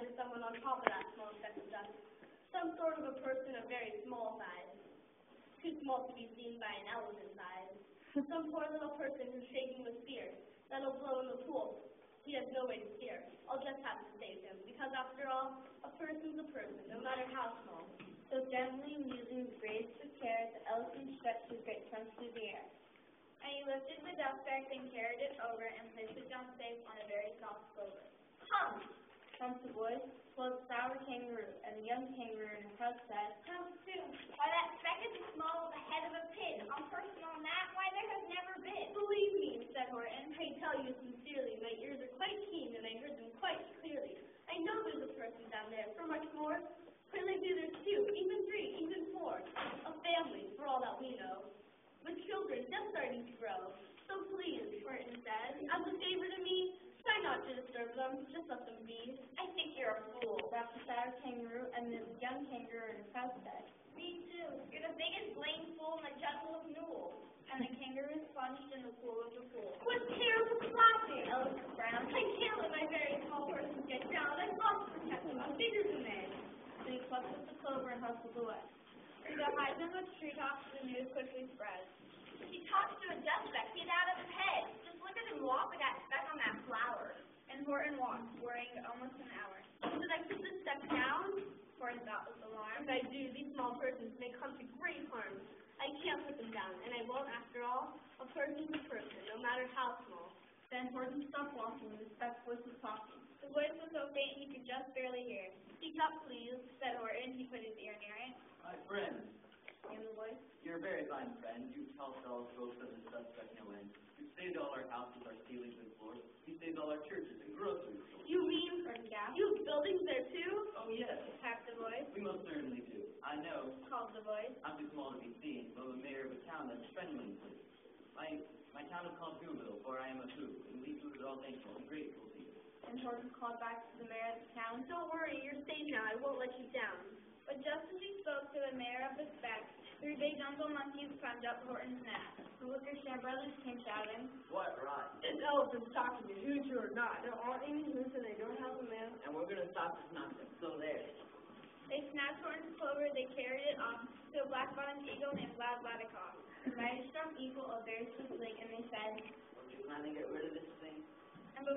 there's someone on top of that small speck of dust. Some sort of a person of very small size. Too small to be seen by an elephant's eyes. Some poor little person who's shaking with fear. That'll blow in the pool. He has no way to steer. I'll just have to save him, because after all, a person's a person, no matter how small. So gently using grace with care, the elephant stretched his great trunk through the air. And he lifted the dust bag and carried it over and placed it down safe on a very soft clover. Hum! Comes the voice, was the sour kangaroo, and the young kangaroo in his house said, Hum too. Why, that speck is as small as the head of a pin. A person on that? Why, there has never been. Believe me, said Horton, I tell you sincerely, my ears are quite keen and I heard them quite clearly. I know there's a person down there, for much more. Clearly there's two, even three, even four. A family, for all that we know. With children just starting to grow. So please, Horton said, as a favor to me, try not to disturb them, just let them be. I think you're a fool. laughed the sour kangaroo, and the young kangaroo in his house said, Me too. You're the biggest blamed fool in the jungle of Newell. And the kangaroo plunged in the pool of the pool. What terrible splashing! Elephant frowned, I can't let my very small person get drowned. I've got to protect them. I'm bigger than they. so he plucked up the clover and hustled away. Through the hydrants of treetops, the news quickly spread. He talks to a dust speck. Get out of his head. Just look at him walk with that speck on that flower. And Horton walked, worrying almost an hour. Should I put this speck down? Horton thought with alarm. If I do, these small persons may come to great harm. I can't put them down, and I won't after all. A person's a person, no matter how small. Then Horton stopped walking, and the speck's voice was talking. The voice was so faint he could just barely hear. Speak up, please, Said Horton. He put his ear near it. My friend, Came the voice. you're a very fine friend. You tall fellows both of the suspect no end. You saved all our houses, our ceilings and floors. You saved all our churches and grocery stores. You mean Horton gasped. you have buildings there too? Oh yes, Tapped the voice. we most certainly do. I know Called the voice. I'm too small to be seen, but I'm a mayor of a town that's friendly and pleased. My town is called Whoville, for I am a who, and we who are all thankful and grateful to you. And Horton called back to the mayor of the town. Don't worry, you're safe now. I won't let you down. But just as he spoke to the mayor of the speck, three big jungle monkeys climbed up Horton's nest. The Wickersham brothers came shouting, What right? This elephant's talking to who's or not. There aren't any who's and they don't have a man. And we're gonna stop this nonsense. So there. They snatched Horton's clover, they carried it off to a black-bottomed eagle named Vlad Vladikov. a mighty strong eagle, a very swift lake, and they said, Don't you plan to get rid of this thing? And before